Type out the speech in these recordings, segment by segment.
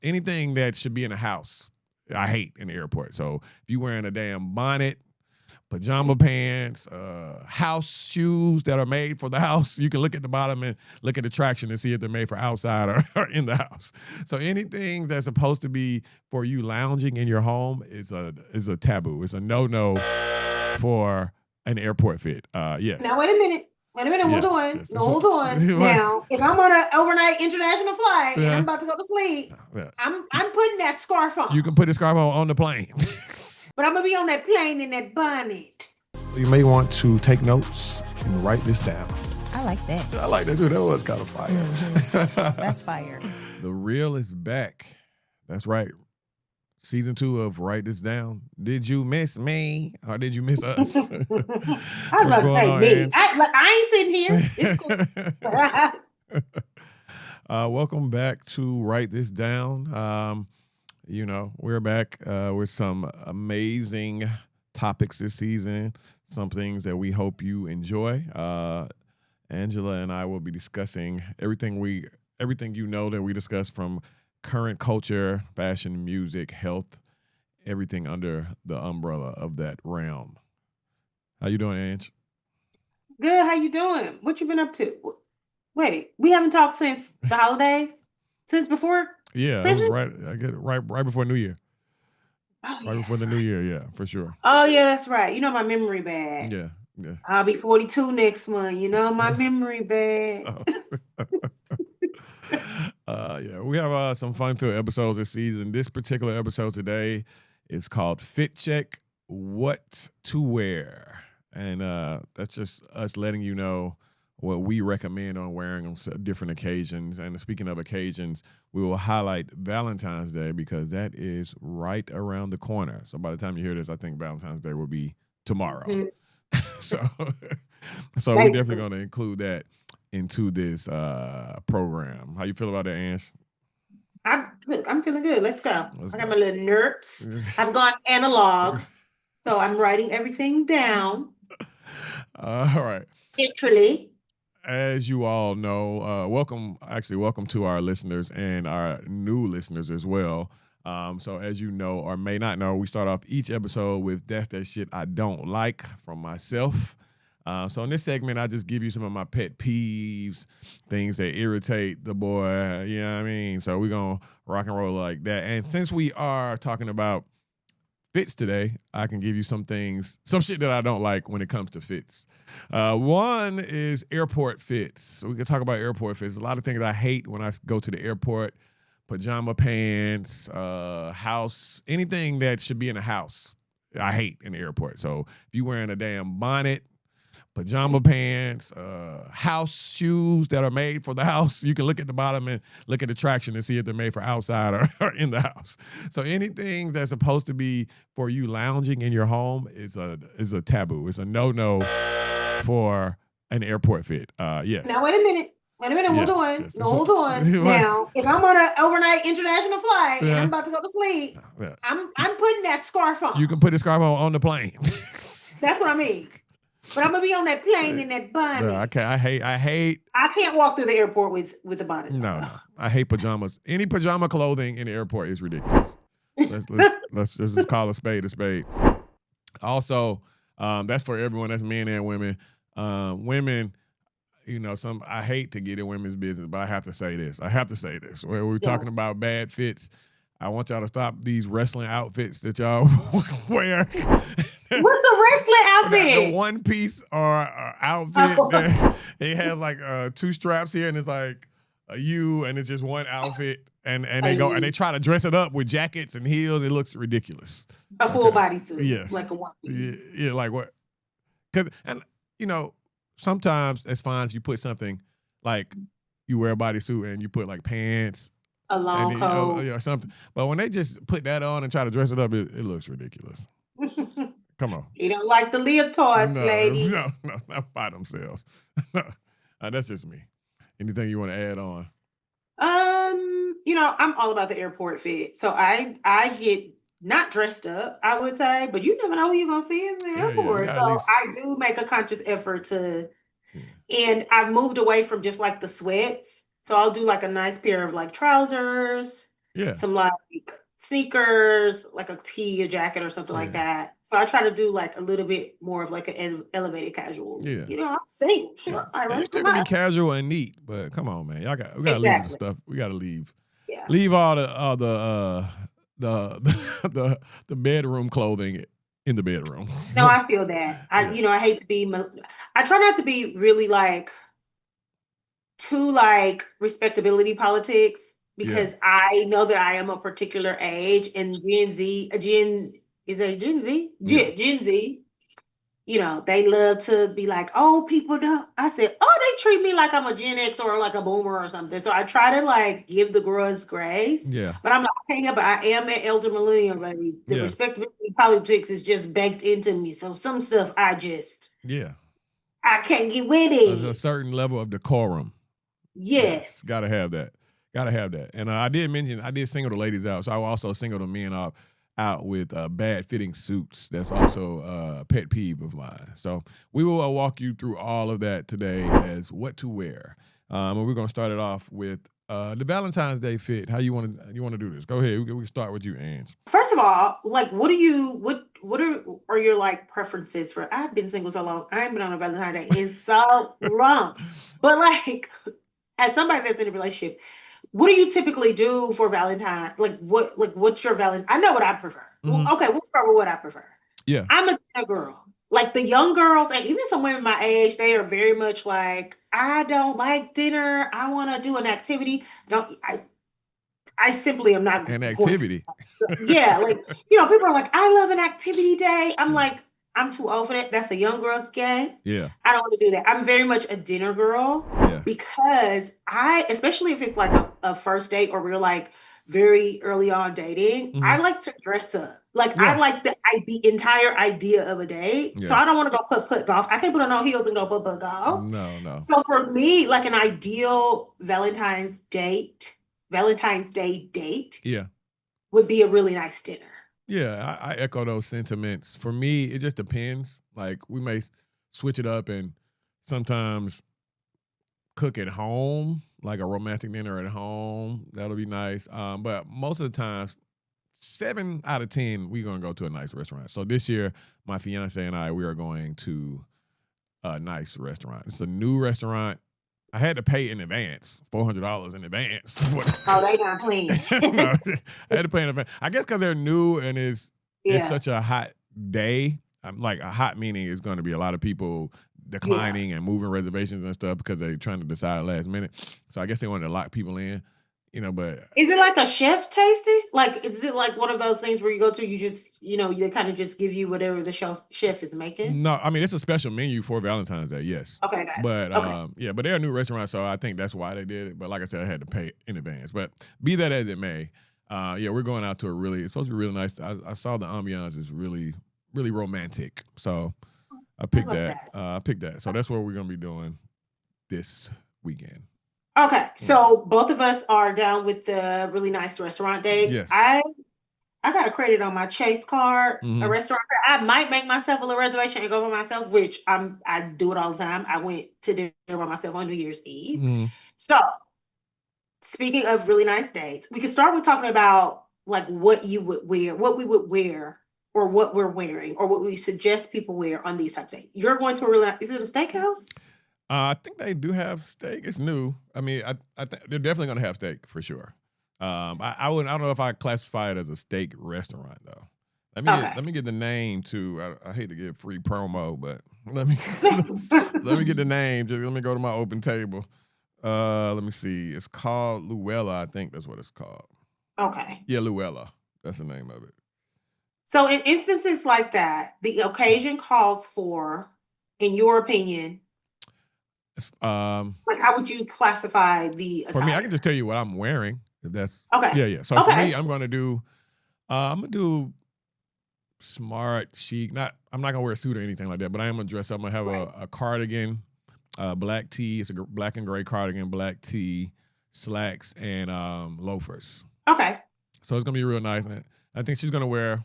anything that should be in a house, I hate in the airport. So if you wearing a damn bonnet, pajama pants, house shoes that are made for the house, you can look at the bottom and look at the traction and see if they're made for outside or in the house. So anything that's supposed to be for you lounging in your home is a taboo. It's a no for an airport fit. Yes. Now wait a minute. Hold on. Hold on. Now, if I'm on an overnight international flight and I'm about to go to sleep, I'm putting that scarf on. You can put the scarf on the plane. But I'm gonna be on that plane in that bonnet. You may want to take notes and write this down. I like that. I like that too. That was kind of fire. Mm-hmm. That's fire. The Real is back. That's right. Season 2 of Write This Down. Did you miss me or did you miss us? I was about to say me. I ain't sitting here. It's cool. Welcome back to Write This Down. We're back with some amazing topics this season, some things that we hope you enjoy. Angela and I will be discussing everything that we discuss from current culture, fashion, music, health, everything under the umbrella of that realm. How you doing, Ange? Good. How you doing? What you been up to? Wait, we haven't talked since the holidays? Since before? Yeah, it was right before New Year. Oh, right before the New Year, yeah, for sure. Oh, yeah, that's right. You know my memory bad. Yeah. I'll be 42 next month. You know my memory bad. Yeah, we have some fun-filled episodes this season. This particular episode today is called Fit Check, What to Wear. And that's just us letting you know what we recommend on wearing on different occasions. And speaking of occasions, we will highlight Valentine's Day because that is right around the corner. So by the time you hear this, I think Valentine's Day will be tomorrow. Mm-hmm. so we're definitely going to include that into this program. How you feel about that, Ange? I'm feeling good. Let's go. I got my little notes. I've gone analog, so I'm writing everything down. All right. Literally. As you all know, welcome to our listeners and our new listeners as well. So as you know or may not know, we start off each episode with That's That Shit I Don't Like from myself. So in this segment, I just give you some of my pet peeves, things that irritate the boy, you know what I mean? So we're going to rock and roll like that. And since we are talking about fits today, I can give you some shit that I don't like when it comes to fits. One is airport fits. So we can talk about airport fits. A lot of things I hate when I go to the airport. Pajama pants, house, anything that should be in a house, I hate in the airport. So if you wearing a damn bonnet, pajama pants, house shoes that are made for the house, you can look at the bottom and look at the traction and see if they're made for outside or in the house. So anything that's supposed to be for you lounging in your home is a taboo. It's a no for an airport fit. Yes. Now wait a minute. Hold on. Hold on. Now, if I'm on an overnight international flight and I'm about to go to sleep, I'm putting that scarf on. You can put the scarf on the plane. That's what I mean. But I'm gonna be on that plane in that bonnet. No, I hate. I can't walk through the airport with a bonnet. No, I hate pajamas. Any pajama clothing in the airport is ridiculous. Let's just call a spade a spade. Also, that's for everyone. That's men and women. Women, I hate to get in women's business, but I have to say this. Where we're talking about bad fits, I want y'all to stop these wrestling outfits that y'all wear. What's a wrestling outfit? The one piece or outfit. It has like 2 straps here, and it's like a U, and it's just one outfit. And they try to dress it up with jackets and heels. It looks ridiculous. A full bodysuit. Yes. Like a one piece. Yeah, like what? Sometimes it's fine if you put something like you wear a bodysuit and you put like pants. A long coat. Or something. But when they just put that on and try to dress it up, it looks ridiculous. Come on. You don't like the leotards, lady. No, not by themselves. That's just me. Anything you want to add on? I'm all about the airport fit. So I get not dressed up, I would say, but you never know who you're going to see in the airport. So I do make a conscious effort to, and I've moved away from just like the sweats. So I'll do like a nice pair of like trousers, some like sneakers, like a tee, a jacket, or something like that. So I try to do like a little bit more of like an elevated casual. Yeah, I'm single. You still can be casual and neat, but come on, man, we gotta leave the stuff. We gotta leave. Yeah. Leave all the bedroom clothing in the bedroom. No, I feel that. I hate to be. I try not to be really like too like respectability politics, because I know that I am a particular age, and Gen Z, Gen Z? Yeah. Gen Z, they love to be like, oh, people don't. I said, oh, they treat me like I'm a Gen X or like a boomer or something. So I try to like give the girls grace. Yeah. But I'm like, I can't help it. I am an elder millennial, baby. The respectability politics is just baked into me. So some stuff I can't get with it. There's a certain level of decorum. Yes. Gotta have that. And I did mention, I did single the ladies out. So I will also single the men out with bad fitting suits. That's also a pet peeve of mine. So we will walk you through all of that today as what to wear. And we're gonna start it off with the Valentine's Day fit. How you want to do this? Go ahead. We can start with you, Ange. First of all, like, what are your like preferences for? I've been single so long. I ain't been on a Valentine's Day in so long. But like, as somebody that's in a relationship, what do you typically do for Valentine? What's your Valentine? I know what I prefer. Mm-hmm. Okay, we'll start with what I prefer. Yeah. I'm a dinner girl. Like the young girls, and even some women my age, they are very much like, I don't like dinner. I want to do an activity. I simply am not an activity. Yeah, like, people are like, I love an activity day. I'm like, I'm too old for that. That's a young girl's game. Yeah. I don't want to do that. I'm very much a dinner girl. Yeah. Because especially if it's like a first date or we're like very early on dating, mm-hmm. I like to dress up. Like, I like the entire idea of a date. Yeah. So I don't want to go put golf. I can't put on no heels and go put golf. No. So for me, like an ideal Valentine's Day date would be a really nice dinner. Yeah, I echo those sentiments. For me, it just depends. Like, we may switch it up and sometimes – cook at home, like a romantic dinner at home. That'll be nice. But most of the time, 7 out of 10, we're going to go to a nice restaurant. So this year, my fiance and I, we are going to a nice restaurant. It's a new restaurant. I had to pay in advance, $400 in advance. Oh, they not clean. No, I had to pay in advance. I guess because they're new and it's such a hot day. Like, a hot meaning is going to be a lot of people declining and moving reservations and stuff because they're trying to decide last minute. So I guess they wanted to lock people in, but. Is it like a chef tasting? Like, is it like one of those things where you go to, you just, they kind of just give you whatever the chef is making? No, I mean, it's a special menu for Valentine's Day, yes. Okay, got it. But, but they're a new restaurant, so I think that's why they did it. But like I said, I had to pay in advance. But be that as it may, we're going out to it's supposed to be really nice. I saw the ambiance is really, really romantic. So I picked that. So that's what we're going to be doing this weekend. Okay. So both of us are down with the really nice restaurant date. Yes. I got a credit on my Chase card, Mm-hmm. a restaurant. I might make myself a little reservation and go by myself, which I do it all the time. I went to dinner by myself on New Year's Eve. Mm-hmm. So speaking of really nice dates, we can start with talking about like what you would wear, what we would wear, or what we're wearing, or what we suggest people wear on these types of dates. You're going to is it a steakhouse? I think they do have steak. It's new. I mean, I think they're definitely going to have steak for sure. I don't know if I classify it as a steak restaurant though. Let me get the name too. I hate to give free promo, but let me get the name. Just let me go to my open table. Let me see. It's called Luella. I think that's what it's called. Okay. Yeah, Luella. That's the name of it. So in instances like that, the occasion calls for, in your opinion, like how would you classify the attire? For me, I can just tell you what I'm wearing. If that's okay. Yeah. So for me, I'm gonna do smart, chic. I'm not gonna wear a suit or anything like that, but I am gonna dress up. I'm gonna have a cardigan, black tee. It's a black and gray cardigan, black tee, slacks, and loafers. Okay. So it's gonna be real nice. I think she's gonna wear.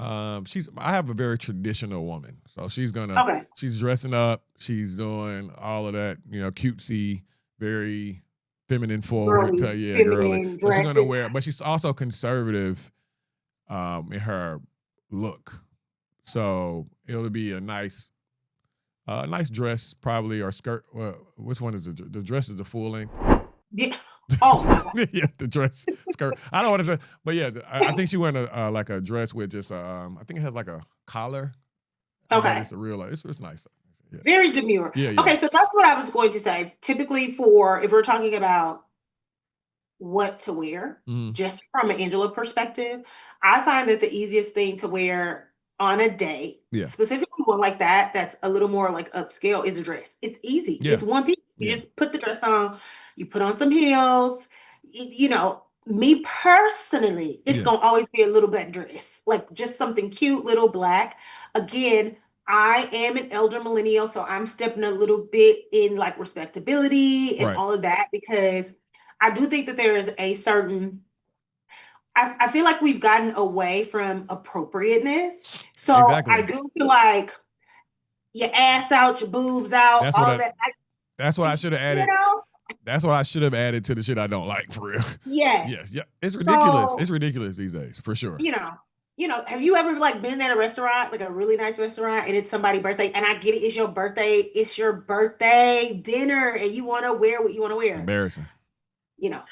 I have a very traditional woman, so she's dressing up. She's doing all of that, cutesy, very feminine forward, girly, girly. feminine So she's gonna dresses. wear, but she's also conservative in her look. So it'll be a nice dress, probably, or skirt. Well, which one is the dress? Is the full length? Yeah. Oh my God. Yeah, the dress skirt. I don't want to say, but yeah, I think she wearing a like a dress with just I think it has like a collar. Okay. But it's a real it's nice. Yeah. Very demure. Yeah, yeah. Okay, so that's what I was going to say. Typically, if we're talking about what to wear, just from an Angela perspective, I find that the easiest thing to wear on a date, specifically one like that, that's a little more like upscale, is a dress. It's easy. Yeah. It's one piece. You just put the dress on, you put on some heels. You know, me personally, it's gonna always be a little black dress, like just something cute, little black. Again, I am an elder millennial, so I'm stepping a little bit in like respectability and all of that, because I do think that there is a certain, I feel like we've gotten away from appropriateness. So I do feel like your ass out, your boobs out, that's all that. That's what I should have added. You know? That's what I should have added to the shit I don't like, for real. Yes. Yes. Yeah. It's ridiculous. It's ridiculous these days, for sure. You know, have you ever like been at a restaurant, like a really nice restaurant, and it's somebody's birthday? And I get it, it's your birthday dinner, and you want to wear what you want to wear. Embarrassing. You know,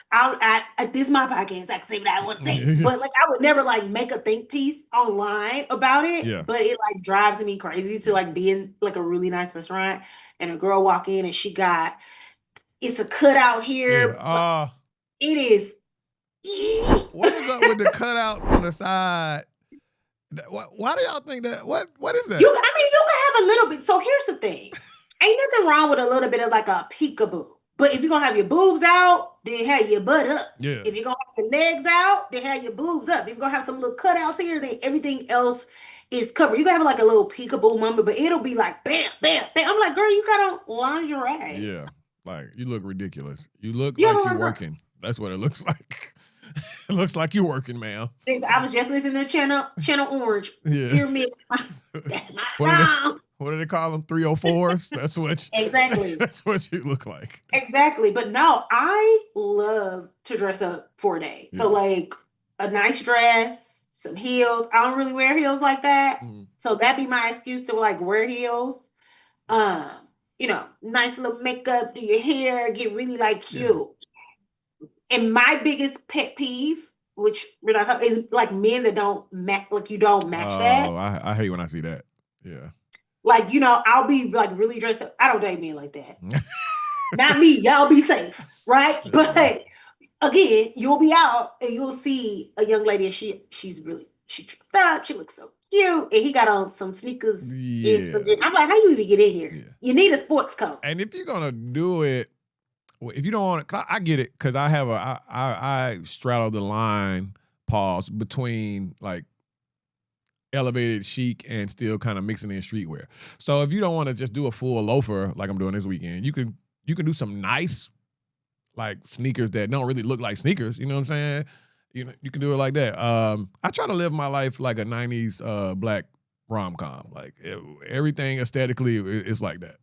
this is my podcast. I can say what I want to say, but like I would never like make a think piece online about it. Yeah. But it like drives me crazy to like be in like a really nice restaurant and a girl walk in and it's a cutout here. Yeah. It is. What is up with the cutouts on the side? Why do y'all think that? What is that? You can have a little bit. So here's the thing. Ain't nothing wrong with a little bit of like a peekaboo. But if you're going to have your boobs out, then have your butt up. Yeah. If you're going to have your legs out, then have your boobs up. If you're going to have some little cutouts here, then everything else is covered. You're going to have like a little peekaboo moment, but it'll be like bam, bam, bam. I'm like, girl, you got on lingerie. Yeah. Like, you look ridiculous. You look like you're working. That's what it looks like. It looks like you're working, ma'am. I was just listening to Channel Orange. Yeah. Hear me. That's my song. What do they call them? 304s? That's what exactly. That's what you look like. Exactly. But no, I love to dress up for a day. Yeah. So like a nice dress, some heels. I don't really wear heels like that. So that'd be my excuse to like wear heels. You know, nice little makeup, do your hair, get really like cute. Yeah. And my biggest pet peeve, which we're not talking, is like men that don't match, like you don't match that. Oh, I hate when I see that. Yeah. Like, you know, I'll be like really dressed up. I don't date men like that. Not me. Y'all be safe, right? But again, you'll be out and you'll see a young lady and she's dressed up. She looks so cute. And he got on some sneakers. Yeah. I'm like, how you even get in here? Yeah. You need a sports coat. And if you're going to do it, if you don't want to, I get it, because I straddle the line, between like elevated chic and still kind of mixing in streetwear. So if you don't want to just do a full loafer like I'm doing this weekend, you can do some nice like sneakers that don't really look like sneakers. You know what I'm saying? You can do it like that. I try to live my life like a 90s black rom-com. Like everything aesthetically is like that.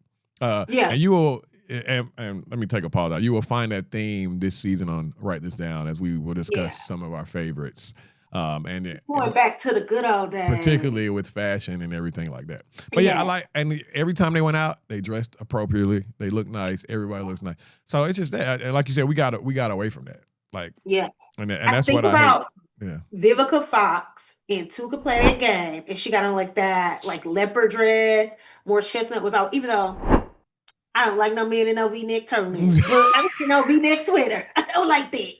Yeah. And you will. And let me take a pause out. You will find that theme this season on Write This Down, as we will discuss some of our favorites. And going back to the good old days, particularly with fashion and everything like that. But I like, and every time they went out, they dressed appropriately. They looked nice. Everybody looks nice. So it's just that, and like you said, we got away from that. Like, and that's what I hate. Yeah. Vivica Fox and Tuka played that game, and she got on like that, like leopard dress. Morris Chestnut was out, even though I don't like no men in no V-neck turtlenecks. But I'm no V-neck sweater. I don't like that.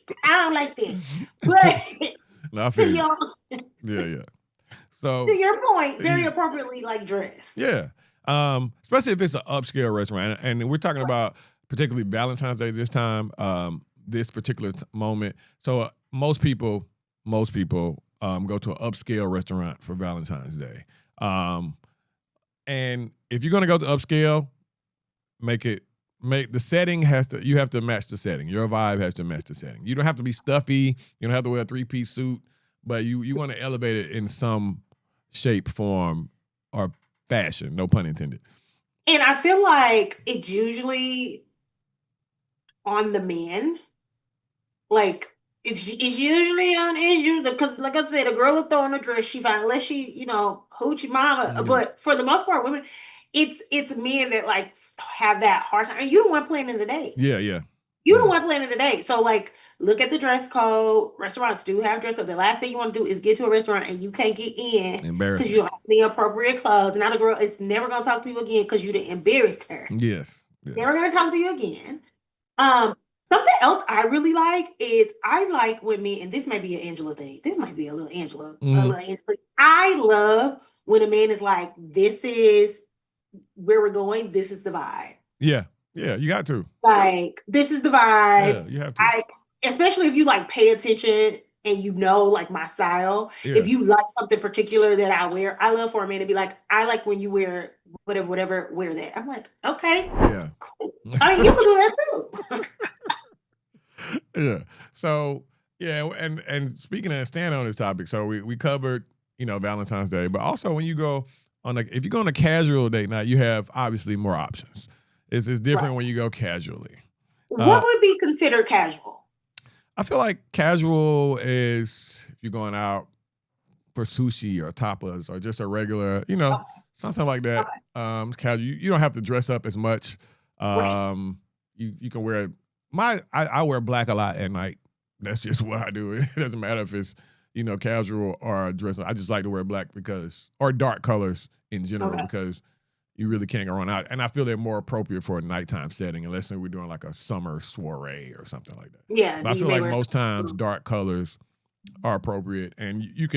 But yeah. So to your point, very appropriately like dressed. Yeah. Especially if it's an upscale restaurant. And we're talking about particularly Valentine's Day this time, this particular moment. So most people go to an upscale restaurant for Valentine's Day. And if you're going to go to upscale, the setting you have to match the setting. Your vibe has to match the setting. You don't have to be stuffy. You don't have to wear a 3-piece suit, but you want to elevate it in some shape, form, or fashion. No pun intended. And I feel like it's usually on the man. Like, it's usually an issue because, like I said, a girl will throw on a dress she finds, unless she, hoochie mama. Yeah. But for the most part, women, it's men that like have that hard time. And you the one planning the date. Yeah. You the one planning the date. So like, look at the dress code. Restaurants do have dress code. The last thing you want to do is get to a restaurant and you can't get in because you don't have the appropriate clothes. And now the girl is never gonna talk to you again because you done embarrassed her. Yes. Never gonna talk to you again. Something else I really like is I like when men, and this might be an Angela thing. This might be a little Angela. I love when a man is like, "This is where we're going. This is the vibe." Yeah, you got to. Like, this is the vibe. Yeah, you have to. Especially if you like pay attention and you know like my style. Yeah. If you like something particular that I wear, I love for a man to be like, "I like when you wear whatever, wear that." I'm like, okay, yeah, cool. I mean, you can do that too. Yeah. So yeah, and speaking of staying on this topic, so we covered Valentine's Day, but also when you go on if you go on a casual date night, you have obviously more options. It's different when you go casually. What would be considered casual? I feel like casual is if you're going out for sushi or tapas or just a regular, something like that. Okay. It's casual. You don't have to dress up as much. You can wear. I wear black a lot at night. That's just what I do. It doesn't matter if it's, casual or dress. I just like to wear black or dark colors in general because you really can't go out. And I feel they're more appropriate for a nighttime setting unless we're doing like a summer soiree or something like that. Yeah. But I feel like most times dark colors are appropriate. And you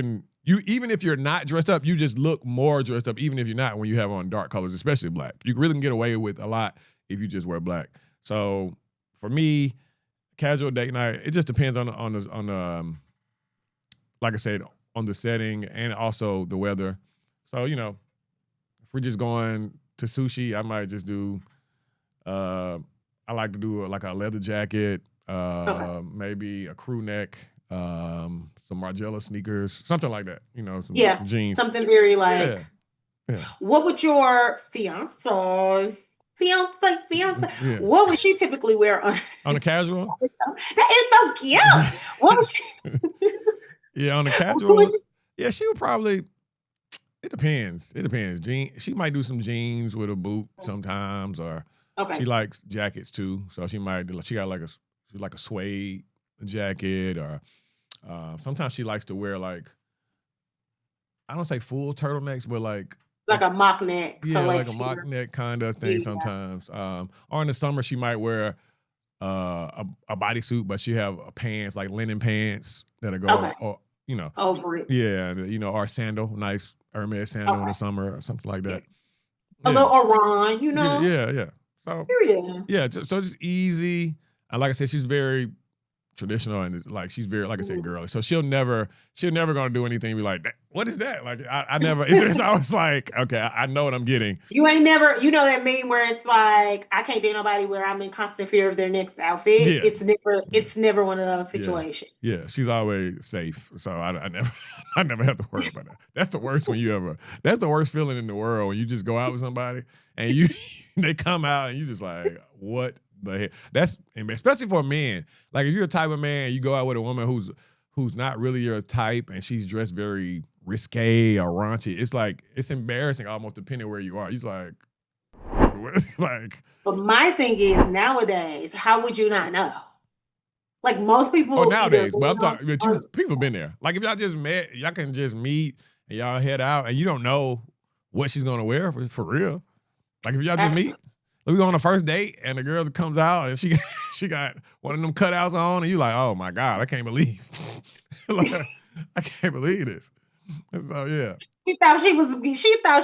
even if you're not dressed up, you just look more dressed up, even if you're not when you have on dark colors, especially black. You really can get away with a lot if you just wear black. So for me, casual date night, it just depends on the like I said, on the setting and also the weather. So, if we're just going to sushi, I might just do I like to do like a leather jacket, maybe a crew neck, some Margiela sneakers, something like that, some jeans. Something very like What would your fiance, what would she typically wear on a casual? That is so cute. What would she on a casual? Yeah, she would probably. It depends. She might do some jeans with a boot sometimes, or she likes jackets too. So she might do. She got like a suede jacket, or sometimes she likes to wear like, I don't say full turtlenecks, but like a mock neck. Yeah, like a mock neck kind of thing sometimes. Or in the summer, she might wear a bodysuit, but she have pants, like linen pants that'll go, or, over it. Yeah, or a sandal, nice Hermes sandal in the summer or something like that. A little Oran, Yeah. So, yeah. So just easy. And like I said, she's very traditional and like she's very, like I said, girly. So she'll never gonna do anything and be like, what is that? Like I never. It's always like, okay, I know what I'm getting. You ain't never, that meme where it's like, I can't date nobody where I'm in constant fear of their next outfit. Yeah. It's never one of those situations. Yeah, she's always safe. So I never have to worry about that. That's the worst that's the worst feeling in the world when you just go out with somebody and they come out and you just like, what the heck? That's, especially for men. Like if you're a type of man, you go out with a woman who's not really your type and she's dressed very risque or raunchy. It's like, it's embarrassing almost depending where you are. He's like, But my thing is nowadays, how would you not know? Like most people. Oh, nowadays, but I'm talking, people been there. Like if y'all just met, y'all can just meet and y'all head out and you don't know what she's gonna wear for real. Like if y'all just meet. We go on a first date and the girl comes out and she got one of them cutouts on and you like, oh my God, I can't believe. I can't believe this. So yeah. She thought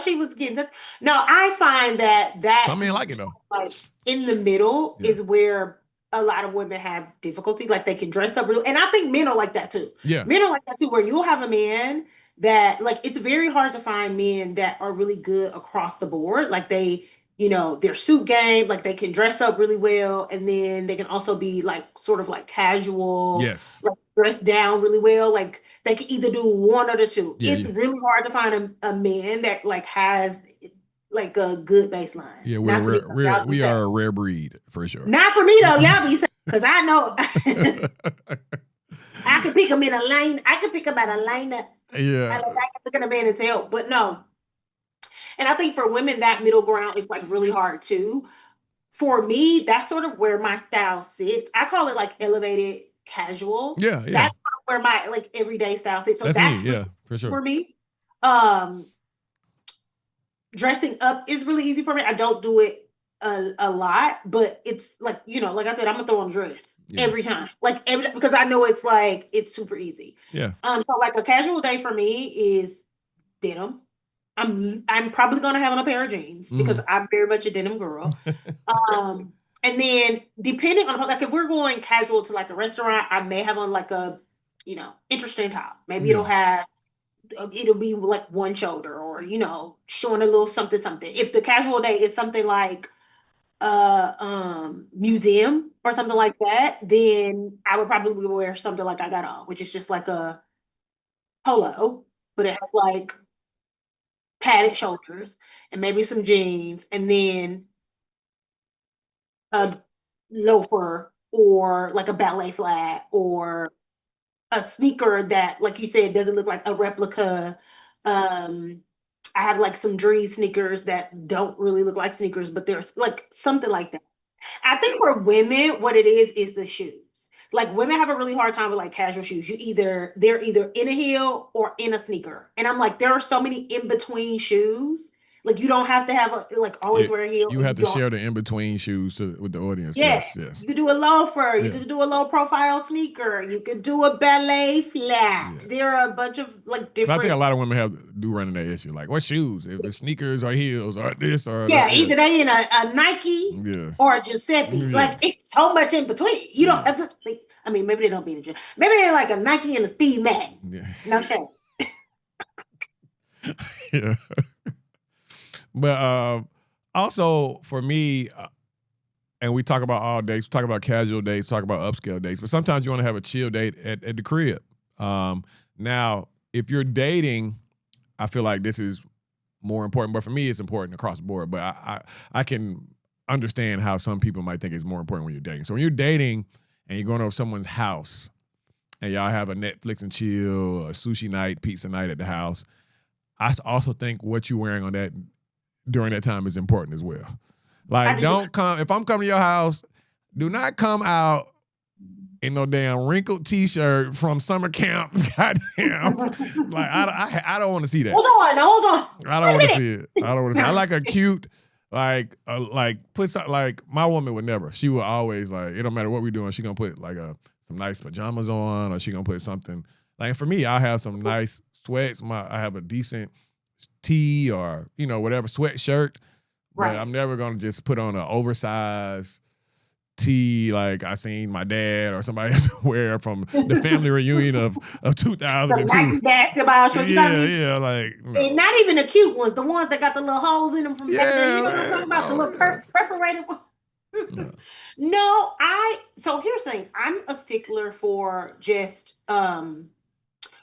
she was getting. No, I find that some men like it though. Like in the middle is where a lot of women have difficulty. Like they can dress up real, and I think men are like that too. Yeah, men are like that too. Where you'll have a man that like it's very hard to find men that are really good across the board. Like they. Their suit game, like they can dress up really well, and then they can also be like sort of like casual, like dress down really well. Like they can either do one or the two. It's really hard to find a man that like has like a good baseline. Yeah, we are a rare breed for sure. Not for me though. Y'all be saying Because I know I could pick them in a line. I could pick them at a lineup. Yeah. I can look at a man and tell, but no. And I think for women, that middle ground is like really hard too. For me, that's sort of where my style sits. I call it like elevated casual. Yeah. That's sort of where my like everyday style sits. So that's me. Yeah, for sure. For me. Dressing up is really easy for me. I don't do it a lot, but it's like, like I said, I'm gonna throw on a dress every time. Because I know it's super easy. Yeah. So like a casual day for me is denim. I'm probably gonna have on a pair of jeans because I'm very much a denim girl. And then depending on like if we're going casual to like a restaurant, I may have on like a interesting top. Maybe it'll be like one shoulder or showing a little something. If the casual day is something like museum or something like that, then I would probably wear something like I got on, which is just like a polo, but it has like padded shoulders and maybe some jeans and then a loafer or like a ballet flat or a sneaker that, like you said, doesn't look like a replica. I have like some dream sneakers that don't really look like sneakers, but they're like something like that. I think for women, what it is the shoes. Like women have a really hard time with like casual shoes. They're either in a heel or in a sneaker. And I'm like, there are so many in between shoes. Like you don't have to have always wear a heel. You have to share the in between shoes with the audience. Yeah. Yes. You could do a loafer. You could do a low profile sneaker. You could do a ballet flat. Yeah. There are a bunch of like different. I think a lot of women do run into that issue. Like what shoes? If it's sneakers or heels or this or that. Either they in a Nike or a Giuseppe. Yeah. Like it's so much in between. You don't have to. Maybe they don't be in a gym. Maybe they're like a Nike and a Steve Madden. Yeah. No shame. Yeah. But also for me, and we talk about all dates, we talk about casual dates, talk about upscale dates, but sometimes you want to have a chill date at the crib. Now, if you're dating, I feel like this is more important, but for me, it's important across the board. But I can understand how some people might think it's more important when you're dating. So when you're dating and you're going over someone's house and y'all have a Netflix and chill, a sushi night, pizza night at the house, I also think what you're wearing on that during that time is important as well. Like, don't come, if I'm coming to your house, do not come out in no damn wrinkled t-shirt from summer camp. Goddamn. Like, I don't want to see that. Hold on. I don't want to see it. I don't want to see it. I like a cute, put something, like, my woman would never. She would always, like, it don't matter what we're doing, she gonna put, like, some nice pajamas on, or she gonna put something. Like, for me, I have some nice sweats. I have a decent tee or, whatever, sweatshirt. Right. But I'm never going to just put on an oversized tee like I seen my dad or somebody else wear from the family reunion of 2002. The Nike basketball shorts. Yeah, like. No. And not even the cute ones, the ones that got the little holes in them from back there. You know what I'm talking about? The little perforated ones. No, so here's the thing. I'm a stickler for just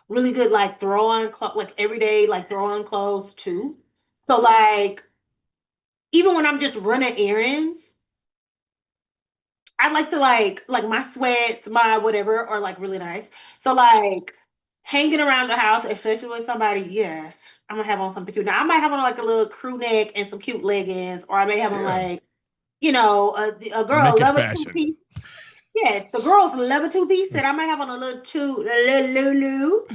really good, like throw on like everyday, like throw on clothes too. So like, even when I'm just running errands, I like to like my sweats, my whatever, are like really nice. So like hanging around the house, especially with somebody, yes, I'm gonna have on something cute. Now I might have on like a little crew neck and some cute leggings, or I may have on like, a girl love a 2-piece. Yes, the girls love a 2-piece set. I might have on a little Lulu,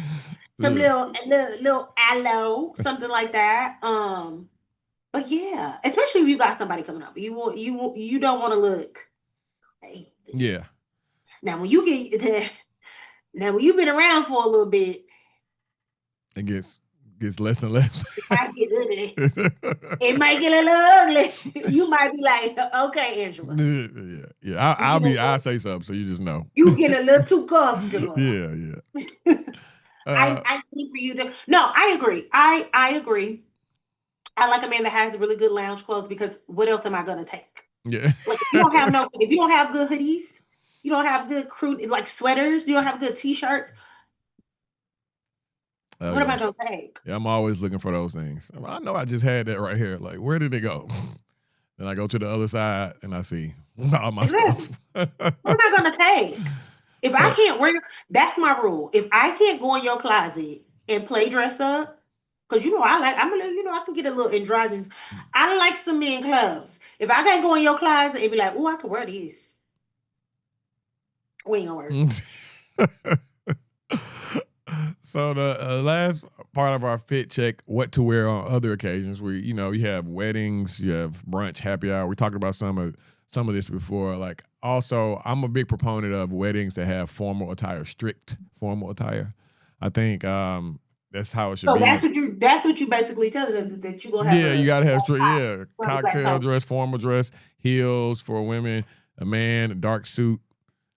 some little aloe, something like that. But yeah, especially if you got somebody coming up, you don't want to look crazy. Yeah. Now when you've been around for a little bit, it gets less and less. It might get ugly. It might get a little ugly. You might be like, okay, Angela. Yeah. I'll say something so you just know. You get a little too comfortable. Yeah. I need for you to. No, I agree. I agree. I like a man that has really good lounge clothes because what else am I gonna take? Yeah. Like if you don't have good hoodies, you don't have good crew like sweaters, you don't have good t-shirts. What am I gonna take? Yeah, I'm always looking for those things. I know I just had that right here. Like, where did it go? Then I go to the other side and I see all my Exactly. stuff. What am I gonna take? If I can't wear, that's my rule. If I can't go in your closet and play dress up, because I can get a little androgynous. I like some men clothes. If I can't go in your closet and be like, oh, I could wear this, we ain't gonna work. So the last part of our fit check, what to wear on other occasions. You have weddings, you have brunch, happy hour. We talked about some of this before. Like, also, I'm a big proponent of weddings that have formal attire, strict formal attire. I think that's how it should be. That's what you basically telling us, is that you gonna have you gotta have strict, cocktail dress, formal dress, heels for women, a man, a dark suit.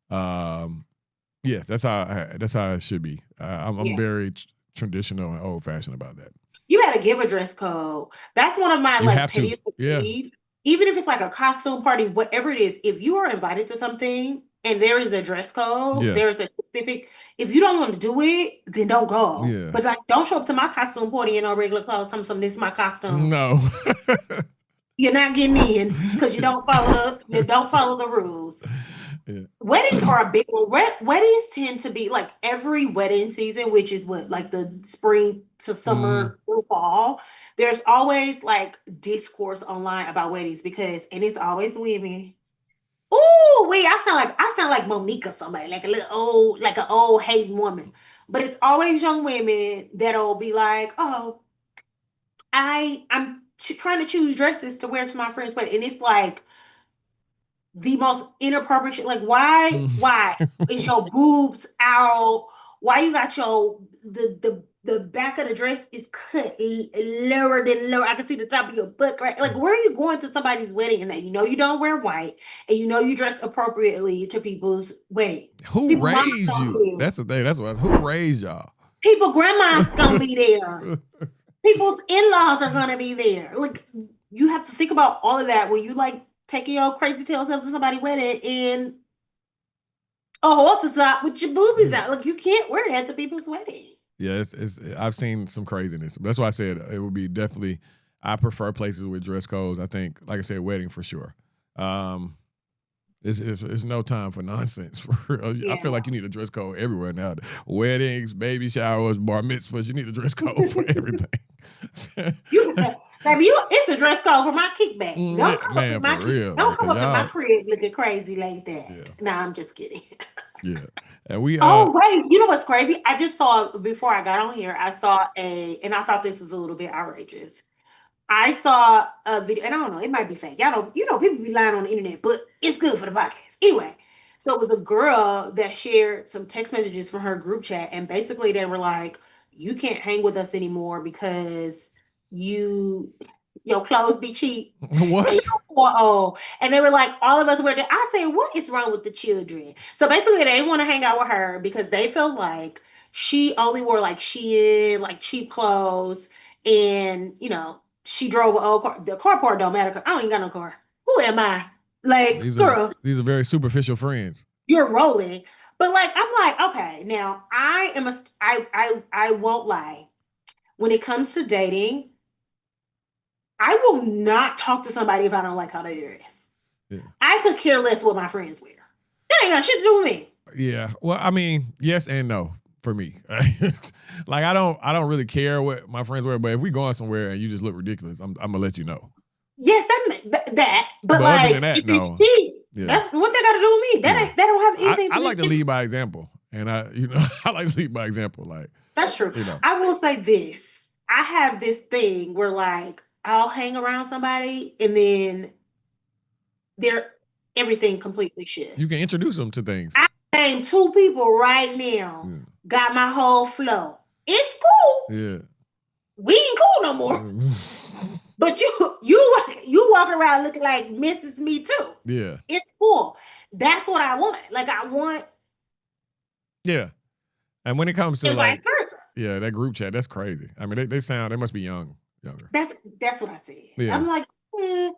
Yeah, that's how it should be. I'm very traditional and old fashioned about that. You got to give a dress code. That's one of my pettiest peeves. Even if it's like a costume party, whatever it is, if you are invited to something and there is a dress code, there is a specific. If you don't want to do it, then don't go. Yeah. But like, don't show up to my costume party in no regular clothes. Something, this is my costume. No. You're not getting in because you don't follow the rules. Yeah. Weddings are a big one. Weddings tend to be like every wedding season, which is like the spring to summer to fall. There's always like discourse online about weddings and it's always women. Ooh, I sound like Monique or somebody, like an old hating woman. But it's always young women that'll be like, oh, I'm trying to choose dresses to wear to my friend's wedding, and it's like the most inappropriate shit. Like, why is your boobs out? Why you got the back of the dress is cut lower than lower? I can see the top of your butt, right? Like, where are you going to somebody's wedding and that you don't wear white and you dress appropriately to people's wedding? Who raised you? That's the thing. That's what. Who raised y'all? People, grandma's gonna be there. People's in-laws are gonna be there. Like, you have to think about all of that when you like taking your crazy tail self to somebody's wedding in a halter top with your boobies out. Like, you can't wear that to people's wedding. Yeah, I've seen some craziness. That's why I said it would be definitely. I prefer places with dress codes. I think, like I said, wedding for sure. It's no time for nonsense. Yeah. I feel like you need a dress code everywhere now. Weddings, baby showers, bar mitzvahs. You need a dress code for everything. It's a dress code for my kickback. Don't come up in my crib looking crazy like that. Yeah. Nah, I'm just kidding. Yeah. And we wait, you know what's crazy? I just saw, before I got on here, I saw and I thought this was a little bit outrageous. I saw a video, and I don't know, it might be fake. Y'all know, people be lying on the internet, but it's good for the podcast. Anyway, so it was a girl that shared some text messages from her group chat, and basically they were like, you can't hang with us anymore because your clothes be cheap. What? And they were like, all of us wear that. I said, what is wrong with the children? So basically they didn't want to hang out with her because they felt like she only wore like Shein, like cheap clothes, and she drove an old car. The car part don't matter because I don't even got no car. Who am I? Like, these girl. These are very superficial friends. You're rolling. But like, I'm like, okay, now I won't lie. When it comes to dating, I will not talk to somebody if I don't like how they dress. Yeah. I could care less what my friends wear. That ain't got shit to do with me. Yeah. Well, I mean, yes and no. For me, like I don't really care what my friends wear, but if we going somewhere and you just look ridiculous, I'm gonna let you know. Yes, that. But like, other than that, no. That's what they got to do with me. That don't have anything. I like to lead by example, and I like to lead by example. Like, that's true. I will say this: I have this thing where like I'll hang around somebody, and then everything completely shifts. You can introduce them to things. I name 2 people right now. Yeah. Got my whole flow. It's cool. Yeah. We ain't cool no more. But you walking around looking like Mrs. Me Too. Yeah. It's cool. That's what I want. Like, I want. Yeah. And when it comes to vice versa. Yeah, that group chat, that's crazy. I mean, they must be younger. That's what I said. Yeah. I'm like,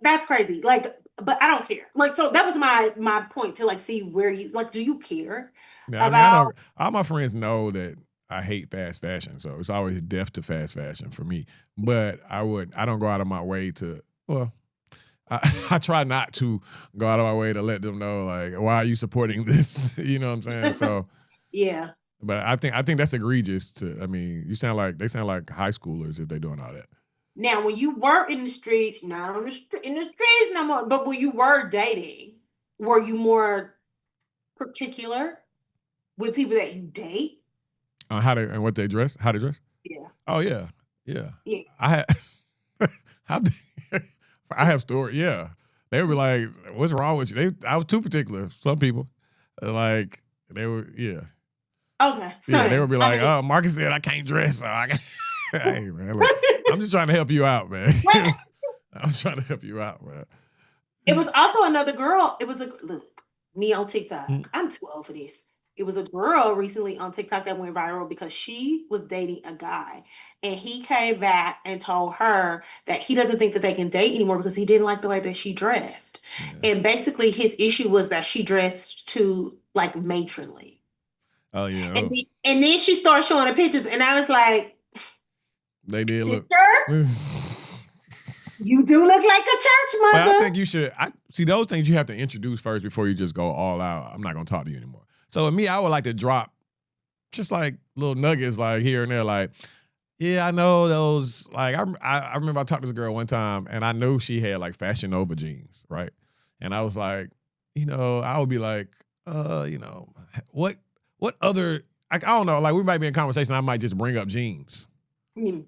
that's crazy. Like, but I don't care. Like, so that was my point to like see where you like. Do you care? Now, all my friends know that I hate fast fashion, so it's always death to fast fashion for me. But I don't go out of my way to. Well, I try not to go out of my way to let them know, like, why are you supporting this? You know what I'm saying? So yeah. But I think that's egregious. They sound like high schoolers if they're doing all that. Now, when you were in the streets, not in the streets no more, but when you were dating, were you more particular with people that you date? How they and what they dress? How they dress? Yeah. Oh yeah. I have stories. Yeah, they would be like, "What's wrong with you?" I was too particular. Some people, like they were. Yeah. Okay. Yeah, they would be like, "Oh, Marques said I can't dress, so I can't." Hey man, look, I'm just trying to help you out, man. I'm trying to help you out, man. It was also another girl. It was look, me on TikTok. I'm too old for this. It was a girl recently on TikTok that went viral because she was dating a guy and he came back and told her that he doesn't think that they can date anymore because he didn't like the way that she dressed. Yeah. And basically his issue was that she dressed too like matronly. Oh yeah. And then she started showing the pictures and I was like, they did look. You do look like a church mother. But I think you should. See those things you have to introduce first before you just go all out. I'm not gonna talk to you anymore. So with me, I would like to drop just like little nuggets like here and there. Like, yeah, I know those. Like I remember I talked to this girl one time and I knew she had like Fashion Nova jeans, right? And I was like, I would be like, what other? I don't know. Like we might be in conversation. I might just bring up jeans. And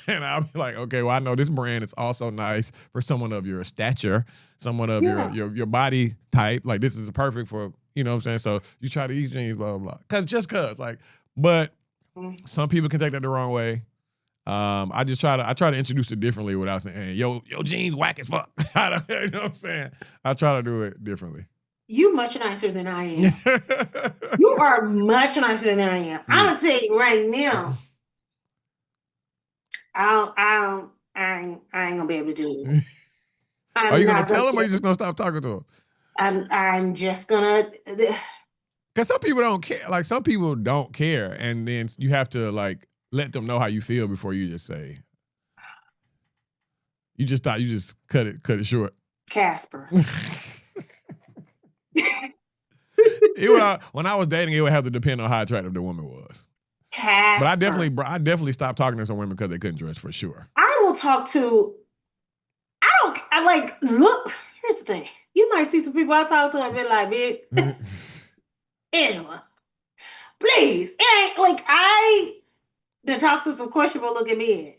I'll be like, okay, well, I know this brand is also nice for someone of your stature, someone of your body type. Like this is perfect for, you know what I'm saying? So you try these jeans, blah, blah, blah. But some people can take that the wrong way. I try to introduce it differently without saying, hey, yo jeans whack as fuck. You know what I'm saying? I try to do it differently. You much nicer than I am. You are much nicer than I am. I'm going to tell you right now. I ain't gonna be able to do it. Are you gonna tell him, or are you just gonna stop talking to him? I'm just gonna. Because some people don't care. Like some people don't care, and then you have to like let them know how you feel before you just say. You just thought you just cut it short. Casper. When I was dating, it would have to depend on how attractive the woman was. Casper. But I definitely stopped talking to some women because they couldn't dress for sure. I will talk to. Look. Here's the thing. You might see some people I talk to and be like, bitch. Angela, please. It ain't like I done talk to some questionable looking men,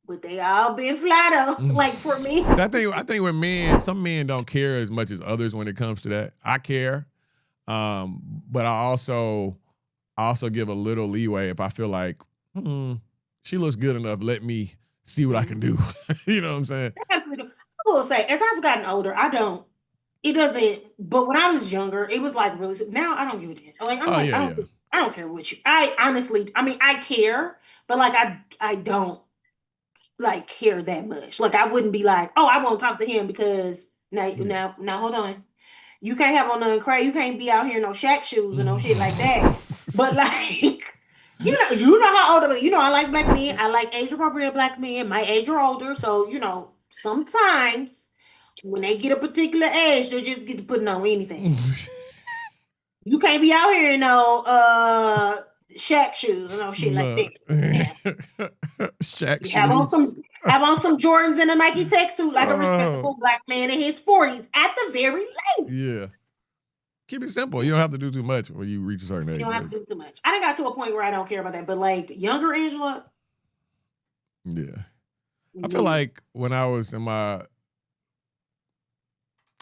but they all been flat up. Like for me. So I think with men, some men don't care as much as others when it comes to that. I care, but I also give a little leeway if I feel like she looks good enough. Let me see what I can do. You know what I'm saying? I will say, as I've gotten older, it doesn't. But when I was younger, it was like really. Now I don't give a damn. Like I don't care what you. I honestly, I care, but like I don't like care that much. Like I wouldn't be like, oh, I won't talk to him because now hold on. You can't have on none crazy. You can't be out here in no Shaq shoes and no shit like that. But like, you know how old I like black men. I like age appropriate black men. My age or older. So, sometimes when they get a particular age, they just get to putting on anything. You can't be out here in no Shaq shoes and no shit like that. Shaq shoes. Have on some Jordans and a Nike tech suit like a respectable black man in his 40s at the very least. Yeah. Keep it simple. You don't have to do too much when you reach a certain age. You don't have to do too much. I done got to a point where I don't care about that. But like younger Angela. Yeah. I feel like when I was in my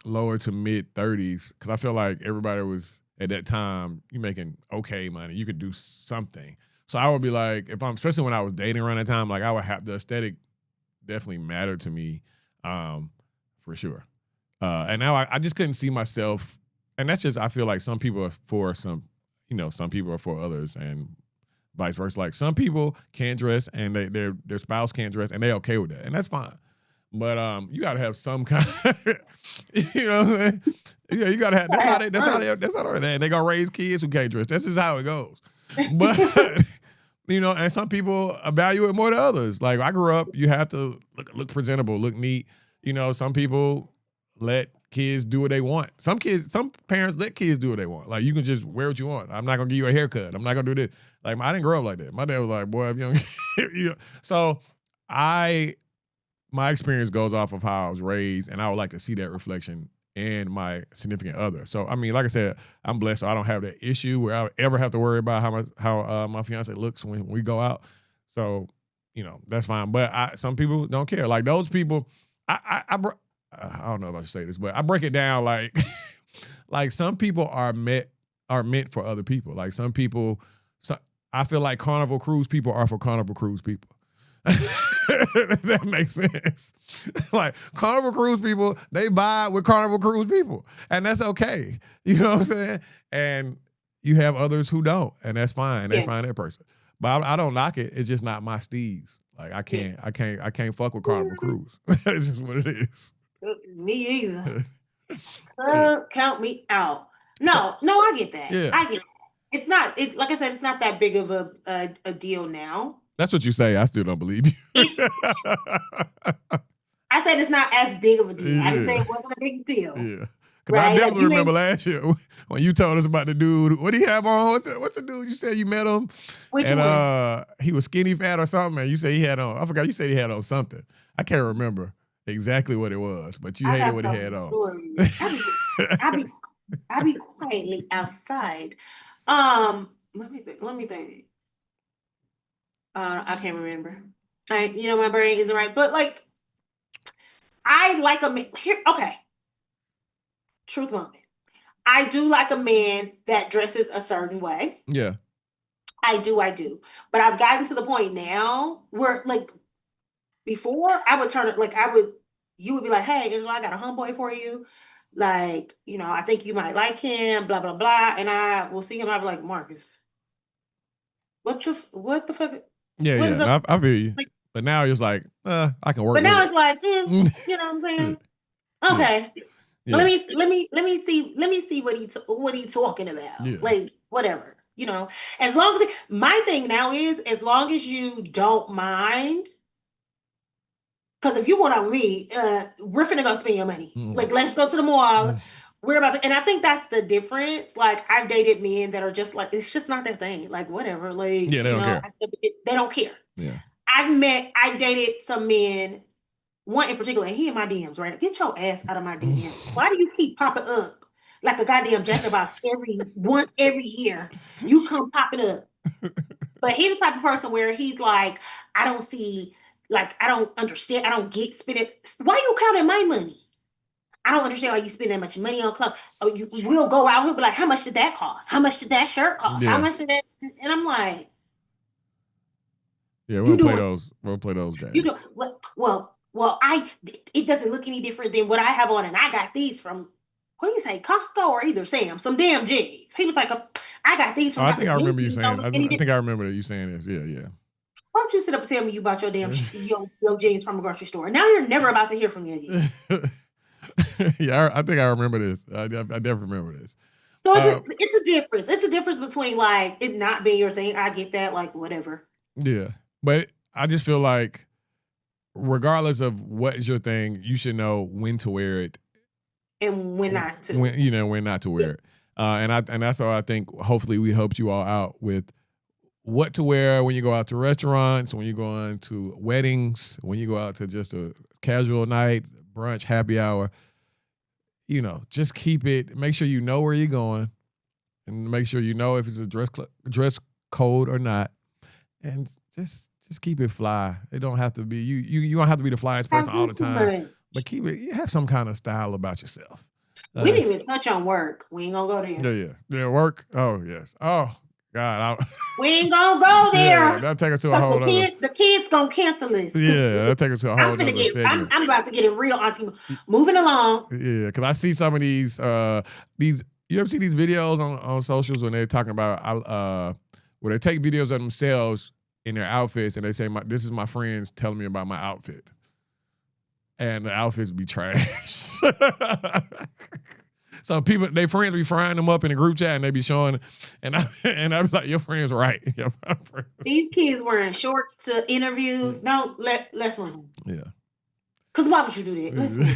lower to mid 30s, because I feel like everybody was at that time, you making okay money. You could do something. So I would be like, especially when I was dating around that time, like I would have the aesthetic definitely mattered to me, for sure. And now I just couldn't see myself, and that's just, I feel like some people are for some people are for others and vice versa. Like some people can't dress and their spouse can't dress and they're okay with that. And that's fine. But you gotta have some kind you know what I'm saying? Yeah, you gotta have that's how they gonna raise kids who can't dress. That's just how it goes. But and some people value it more than others. Like I grew up, you have to look presentable, look neat. some people let kids do what they want. Some parents let kids do what they want. Like, you can just wear what you want. I'm not gonna give you a haircut. I'm not gonna do this. Like, I didn't grow up like that. My dad was like, boy, if you don't So my experience goes off of how I was raised, and I would like to see that reflection in my significant other. So, I mean, like I said, I'm blessed. So I don't have that issue where I would ever have to worry about how my fiance looks when we go out. So, that's fine. But some people don't care. Like, those people, I don't know if I should say this, but I break it down like, like, some people are meant for other people. Like, some people, I feel like Carnival Cruise people are for Carnival Cruise people. If that makes sense. Like, Carnival Cruise people, they vibe with Carnival Cruise people, and that's okay. You know what I'm saying? And you have others who don't, and that's fine. They find that person. But I don't knock it. It's just not my steez. Like, I can't fuck with Carnival Cruise. It's just what it is. Me either. Count me out. No, I get that. Yeah. I get it. It's not. It's like I said. It's not that big of a deal now. That's what you say. I still don't believe you. I said it's not as big of a deal. I didn't say it wasn't a big deal. Yeah. Because I definitely remember last year when you told us about the dude. What did he have on? What's the dude you said you met him? Which one? He was skinny fat or something, and you said he had on, I forgot, you said he had on something. I can't remember exactly what it was, but you hated what he had on. I be quietly outside. Let me think. I can't remember. My brain isn't right. But like, I like a man here. Okay. Truth moment. I do like a man that dresses a certain way. Yeah. I do. But I've gotten to the point now where, like, before I would turn it, like, you would be like, hey, Angela, I got a homeboy for you. Like, I think you might like him, blah, blah, blah. And I will see him. I'll be like, Marques, what the fuck? Yeah. I feel you. Like, but now it's like, I can work. But now it's like, you know what I'm saying? Okay. Yeah. Let me see what he's talking about. Yeah. Like, whatever. As long as my thing now is, as long as you don't mind, because if you going out with me, we're finna go spend your money. Like, let's go to the mall. We're about to, and I think that's the difference. Like, I've dated men that are just like, it's just not their thing. Like, whatever. Like, they don't care. They don't care. Yeah. I dated some men, one in particular, and he in my DMs, right? Get your ass out of my DMs. Why do you keep popping up like a goddamn jackabox once every year? You come popping up. But he's the type of person where he's like, I don't see, like, I don't understand. I don't get spending. Why you counting my money? I don't understand why you spend that much money on clothes. Oh, you will go out here, be like, how much did that cost? How much did that shirt cost? Yeah. How much did that? And I'm like, yeah, we'll play those games. You do well. It doesn't look any different than what I have on, and I got these from, what do you say, Costco or either Sam's, some damn J's. He was like, I got these from. I think I remember you saying. I think I remember that you saying this. Yeah. Why don't you sit up and tell me you bought your damn your jeans from a grocery store? Now you're never about to hear from me again. Yeah, I think I remember this. I definitely remember this. So it's a difference. It's a difference between, like, it not being your thing. I get that, like, whatever. Yeah, but I just feel like, regardless of what is your thing, you should know when to wear it and when not to. When not to wear it. And that's why I think hopefully we helped you all out with what to wear when you go out to restaurants, when you go on to weddings, when you go out to just a casual night, brunch, happy hour. Just keep it. Make sure you know where you're going, and make sure you know if it's a dress code or not, and just keep it fly. It don't have to be you don't have to be the flyest person all the time, but keep it. You have some kind of style about yourself. We didn't even touch on work. We ain't gonna go there. Yeah. Work. Oh yes. Oh God. We ain't gonna go there. Yeah, that'll take us to a whole. The kids gonna cancel this. Yeah, that'll take us to a whole other segment. I'm about to get it real, Auntie. Moving along. Yeah, because I see some of these. You ever see these videos on socials when they're talking about where they take videos of themselves in their outfits and they say, "This is my friends telling me about my outfit," and the outfits be trash. So their friends be frying them up in a group chat and they be showing, and I be like, your friend's right. These kids wearing shorts to interviews. No, let's learn. Yeah. Because why would you do that? Listen.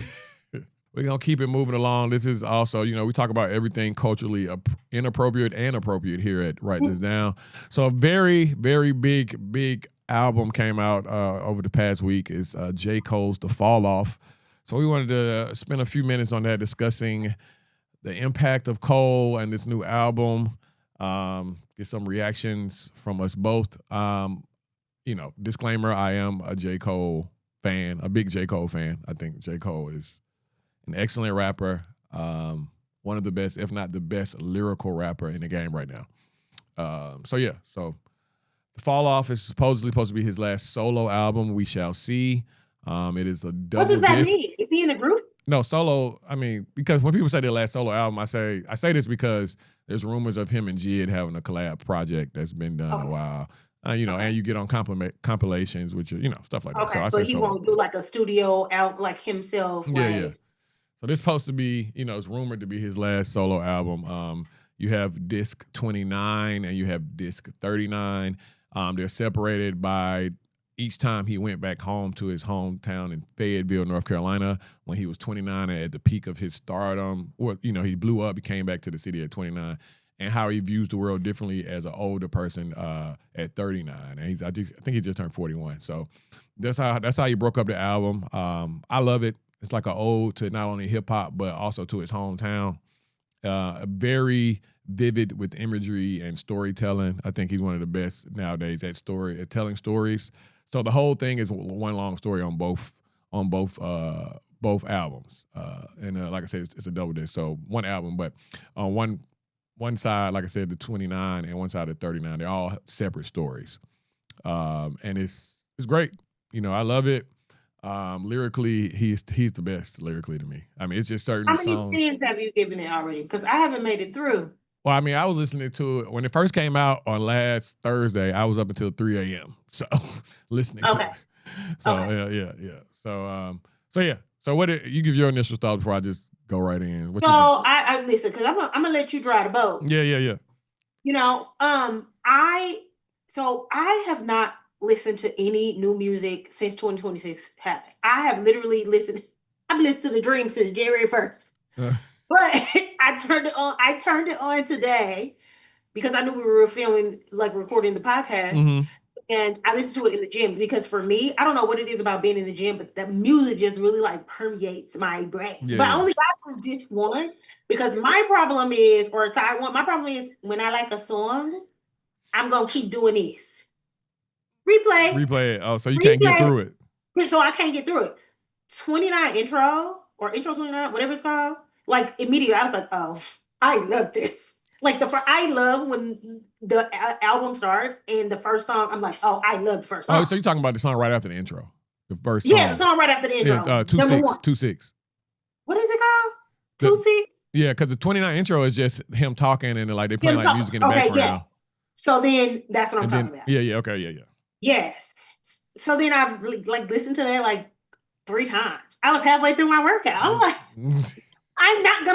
We're going to keep it moving along. This is also, we talk about everything culturally inappropriate and appropriate here at Write This Down. So a very, very big album came out over the past week. It's J. Cole's The Fall Off. So we wanted to spend a few minutes on that, discussing the impact of Cole and this new album, get some reactions from us both. Disclaimer, I am a J. Cole fan, a big J. Cole fan. I think J. Cole is an excellent rapper, one of the best, if not the best, lyrical rapper in the game right now. So The Fall Off is supposedly supposed to be his last solo album. We shall see. It is a double. What does that disc. mean? Is he in a group? No, solo. I mean, because when people say their last solo album, I say this because there's rumors of him and Jid having a collab project that's been done a while. And you get on compilations, which stuff like that. Okay, so but he won't do like a studio out like himself. Yeah. So this is supposed to be, it's rumored to be his last solo album. You have disc 29 and you have disc 39. They're separated by each time he went back home to his hometown in Fayetteville, North Carolina, when he was 29 and at the peak of his stardom. Or, he blew up, he came back to the city at 29, and how he views the world differently as an older person at 39. And I think he just turned 41. So that's how he broke up the album. I love it. It's like an ode to not only hip hop, but also to his hometown. Very vivid with imagery and storytelling. I think he's one of the best nowadays at telling stories. So the whole thing is one long story on both albums. And like I said, it's a double disc. So one album, but on one side, like I said, the 29, and one side the 39, they're all separate stories. And it's great. I love it. Lyrically, he's the best lyrically to me. I mean, it's just certain songs. How many spins have you given it already? Because I haven't made it through. Well, I mean, I was listening to it when it first came out on last Thursday. I was up until 3 a.m. So listening to it. So yeah. So what you give your initial thought before I just go right in? I listen, because I'm gonna let you dry the boat. Yeah. I have not listened to any new music since 2026 happened. I have literally listened. I've listened to The Dream since January 1st. But I turned it on today because I knew we were recording the podcast. Mm-hmm. And I listened to it in the gym because for me, I don't know what it is about being in the gym, but the music just really permeates my brain. Yeah. But I only got through this one because my problem is when I like a song, I'm going to keep doing this. Replay it. Oh, so you can't get through it. So I can't get through it. 29 intro 29, whatever it's called. Immediately I was like, oh, I love this. I love when the album starts and the first song, I'm like, oh, I love the first song. Oh, so you're talking about the song right after the intro? The first song. Yeah, the song right after the intro. Yeah, 2-6. What is it called? 2-6? Yeah, because the 29 intro is just him talking and they playing music in the background. Yes. So then that's what I'm talking about. Yeah, okay, yeah. Yes. So then I listened to that 3 times. I was halfway through my workout. I'm like, I'm not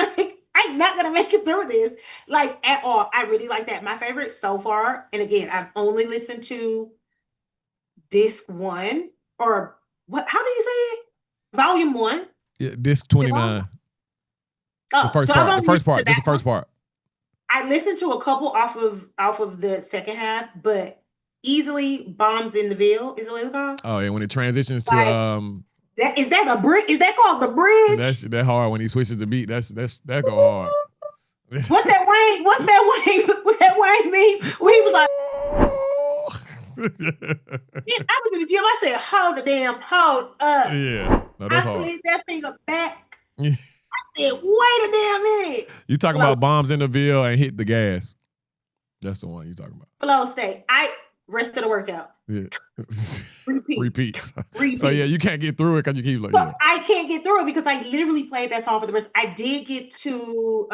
gonna make it through this at all. I really like that. My favorite so far, and again, I've only listened to disc 1 or what? How do you say it? Volume 1. Yeah, disc 29. The first part. This is the first part. I listened to a couple off of the second half, but easily Bombs in the Ville is what it's called. Oh, and when it transitions to Is that a bridge? Is that called the bridge? That hard when he switches the beat. That go hard. What's that Wayne mean? When he was like, I was in the gym. I said, hold up. Yeah, no, that's hard. I slid that finger back. I said, wait a damn minute. You talking about Bombs in the Ville and Hit the Gas? That's the one you talking about. Flow say, rest of the workout. Yeah. Repeat. So yeah, you can't get through it because you keep I can't get through it because I literally played that song for the rest. I did get to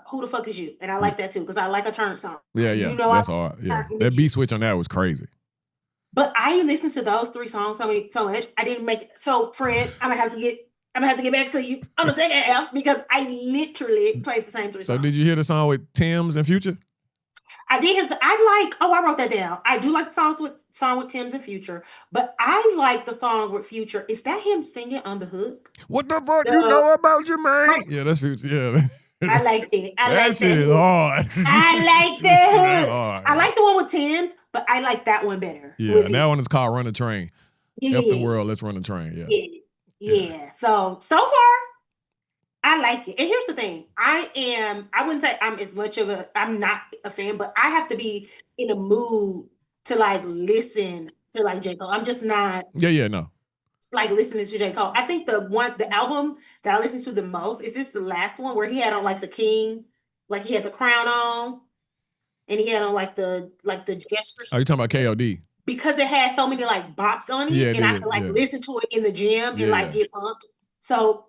Who the Fuck Is You? And I like that too because I like a turn song. Yeah. That's hard. Yeah. That beat switch on that was crazy. But I listened to those 3 songs so much. I didn't make it. So friend, I'm gonna have to get back to you on the second half because I literally played the same 3 songs. So did you hear the song with Tim's and Future? I did. I wrote that down. I do like the songs with song with Tim's and Future, but I like the song with Future. Is that him singing on the hook? What the fuck you know about Jermaine? Yeah, that's Future. Yeah. I like it. That shit is hard. I like that. Hard, I like the one with Tim's, but I like that one better. Yeah, and that one is called Run the Train. Yeah. F the world, let's run the train. Yeah. So far, I like it. And here's the thing. I wouldn't say I'm not a fan, but I have to be in a mood to like listen to like J. Cole. I'm just not. No. Like listening to J. Cole. I think the album that I listen to the most is this the last one where he had on like the king, like he had the crown on, and he had on like the gestures. Oh, you talking about KOD? Because it had so many like bops on it, and I could like listen to it in the gym and like get pumped. So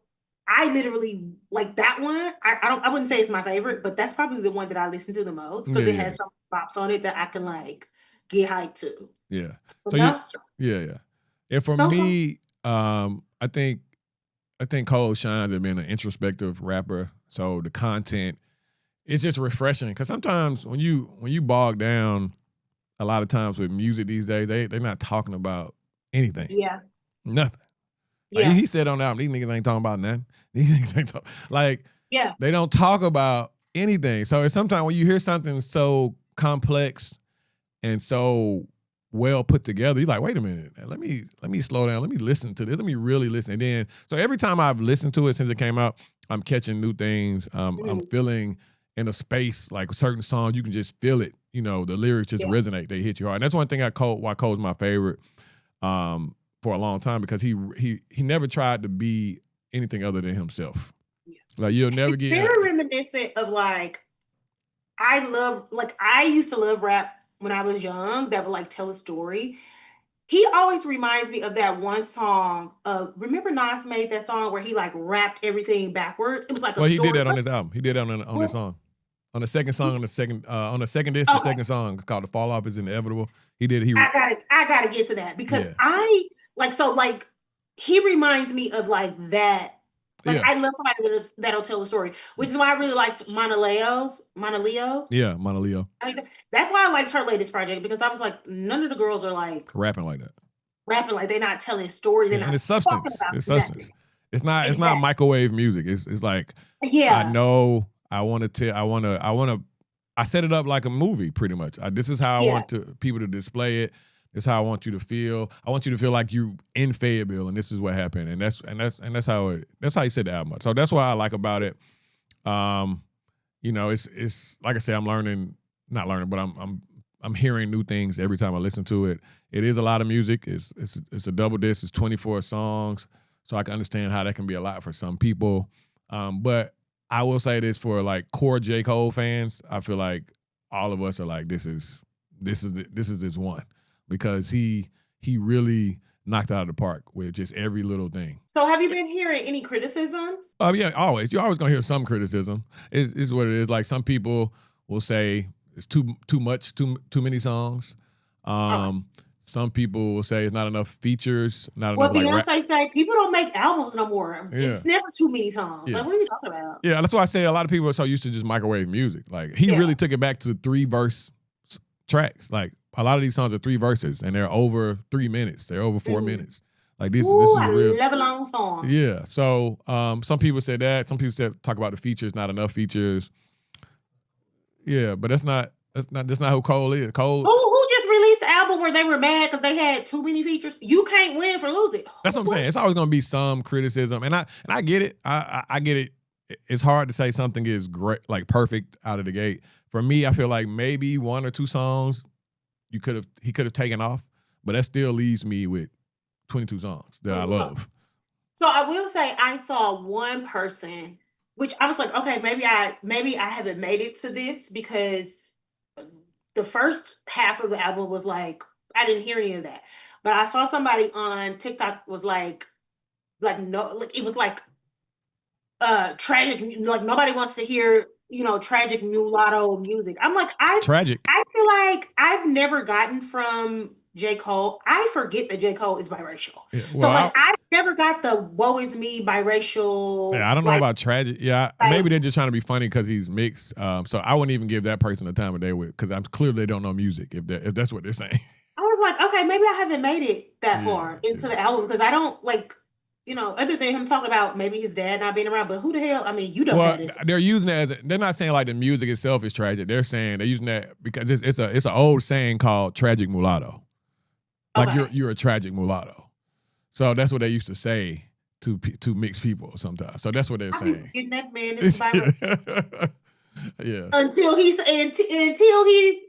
I literally like that one. I wouldn't say it's my favorite, but that's probably the one that I listen to the most because it has some bops on it that I can like get hyped to. Yeah. So And for me, I think Cole shines at being an introspective rapper. So the content, it's just refreshing because sometimes when you bog down, a lot of times with music these days, they're not talking about anything. Yeah. Nothing. Like he said on the album, these niggas ain't talking about nothing. These niggas ain't talking. They don't talk about anything. So it's sometimes when you hear something so complex and so well put together, you're like, wait a minute, let me slow down, let me listen to this, let me really listen. And then, so every time I've listened to it since it came out, I'm catching new things. I'm feeling in a space, like certain songs, you can just feel it. You know, the lyrics just resonate, they hit you hard. And that's one thing why Cole's my favorite for a long time, because he never tried to be anything other than himself. Yeah. Like you'll never get very reminiscent of like, I used to love rap when I was young that would like tell a story. He always reminds me of that one song. Remember Nas made that song where he like rapped everything backwards? It was like he did that on his album. He did that on this song. On the second song, on the second disc, the second song called "The Fall Off Is Inevitable." I gotta get to that because he reminds me of like that. Like I love somebody that'll tell a story, which is why I really liked Mana Leo. Yeah, Mana Leo. That's why I liked her latest project, because I was like, none of the girls are like rapping like that. Rapping like they're not telling stories. And it's substance. It's substance. It's not microwave music. It's like I know. I set it up like a movie, pretty much. This is how I want people to display it. This is how I want you to feel. I want you to feel like you in Fayetteville, and this is what happened. And that's how you set the album up. So that's what I like about it. It's like I said, I'm not learning, but I'm hearing new things every time I listen to it. It is a lot of music. It's a double disc. It's 24 songs, so I can understand how that can be a lot for some people. But I will say this for like core J. Cole fans, I feel like all of us are like, this is this one, because he really knocked it out of the park with just every little thing. So have you been hearing any criticisms? Yeah, always. You're always gonna hear some criticism. It's what it is. Like some people will say it's too much, too many songs. Some people will say it's not enough features, not enough. Well, Beyonce say people don't make albums no more. Yeah. It's never too many songs. Yeah. Like, what are you talking about? Yeah, that's why I say a lot of people are so used to just microwave music. Like he really took it back to 3 verse tracks. Like a lot of these songs are 3 verses, and they're over 3 minutes. They're over 4 minutes. Like this is real. I love a long song. Yeah. So some people said that. Some people talk about the features, not enough features. Yeah, but that's not who Cole is. Who just released the album where they were mad because they had too many features? You can't win for losing. That's what I'm saying. It's always gonna be some criticism, and I get it. I get it. It's hard to say something is great, like perfect out of the gate. For me, I feel like maybe 1 or 2 songs he could have taken off, but that still leaves me with 22 songs that I love. So I will say I saw one person, which I was like, okay, maybe I haven't made it to this, because the first half of the album was like, I didn't hear any of that. But I saw somebody on TikTok was like no, like it was like tragic, like nobody wants to hear, tragic mulatto music. I'm like, tragic. I feel like I've never gotten from J. Cole. I forget that J. Cole is biracial. Yeah, well, so like I never got the woe is me biracial. Yeah, I don't know about tragic. Yeah, maybe they're just trying to be funny because he's mixed. So I wouldn't even give that person the time of day with, because I'm clearly they don't know music if that's what they're saying. I was like, okay, maybe I haven't made it that far into the album because I don't like, other than him talking about maybe his dad not being around, but who the hell? I mean, you know that is. They're using that they're not saying like the music itself is tragic. They're saying they're using that because it's an old saying called tragic mulatto. Like you're a tragic mulatto. So that's what they used to say to mixed people sometimes. So that's what they're saying. Getting that man is biracial. Yeah. Until he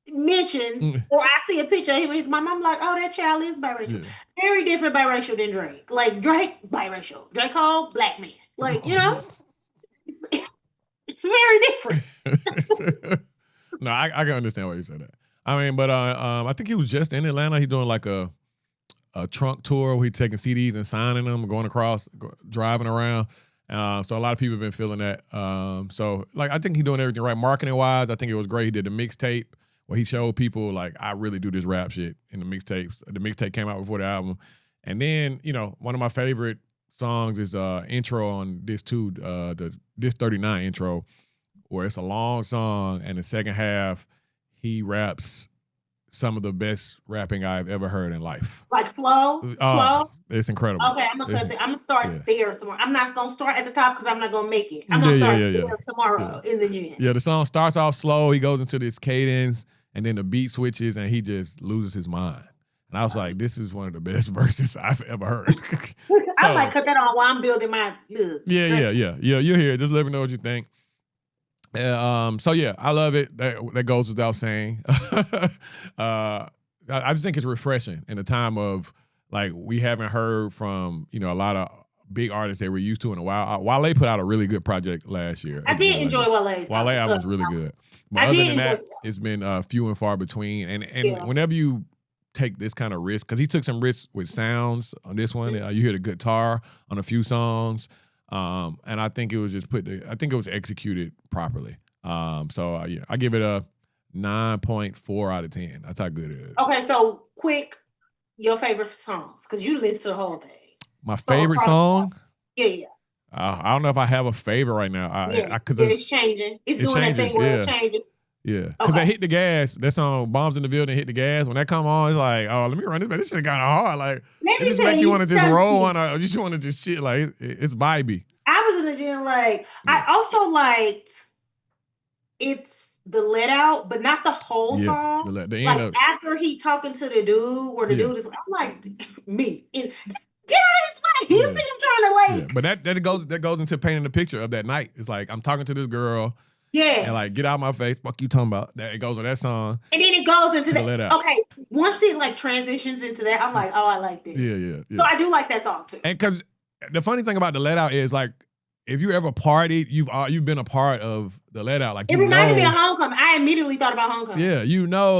mentions or I see a picture of him and his mom, I'm like, oh, that child is biracial. Yeah. Very different biracial than Drake. Like Drake, biracial. Drake Cole, black man. Like, it's very different. No, I can understand why you said that. I mean, but I think he was just in Atlanta. He's doing like a trunk tour where he's taking CDs and signing them, going across, driving around. So a lot of people have been feeling that. So like I think he's doing everything right. Marketing wise, I think it was great. He did the mixtape where he showed people like I really do this rap shit in the mixtapes. The mixtape came out before the album. And then, one of my favorite songs is intro on this too, the This 39 intro, where it's a long song and the second half he raps some of the best rapping I've ever heard in life. Like flow? Flow? It's incredible. Okay, I'm gonna start there tomorrow. I'm not gonna start at the top because I'm not gonna make it. I'm gonna start there tomorrow in the end. Yeah, the song starts off slow. He goes into this cadence, and then the beat switches, and he just loses his mind. And I was like, this is one of the best verses I've ever heard. I might cut that on while I'm building my look. Yeah. You're here. Just let me know what you think. So yeah, I love it. That goes without saying. I just think it's refreshing in a time of like we haven't heard from a lot of big artists that we're used to in a while. Wale put out a really good project last year. I did enjoy Wale's. Wale album was really good. But other than that, it's been few and far between. And whenever you take this kind of risk, because he took some risks with sounds on this one. You hear the guitar on a few songs. And I think it was executed properly. So I give it a 9.4 out of 10. That's how good it is. Okay, so quick, your favorite songs, because you listen to the whole thing. My favorite song? Yeah. I don't know if I have a favorite right now. It's changing. It's doing that thing where it changes. Yeah, because they hit the gas. That song, Bombs in the Building, hit the gas. When that come on, it's like, oh, let me run this, man. This shit kind of hard. Like, it just make you want to just roll on, or you just want to just shit. Like, it's vibey. I was in the gym, I also liked it's the let out, but not the whole song. The end of after he talking to the dude, where the dude is, I'm like, me. Get out of his way. You see him trying to But that goes into painting the picture of that night. It's like, I'm talking to this girl. Yeah. And like, get out of my face. Fuck you talking about. That it goes on that song. And then it goes into that. Okay. Once it transitions into that, I'm like, oh, I like this. Yeah. So I do like that song too. And because the funny thing about the let out is like, if you ever partied, you've been a part of the let out. Like it reminded me of Homecoming. I immediately thought about Homecoming. Yeah,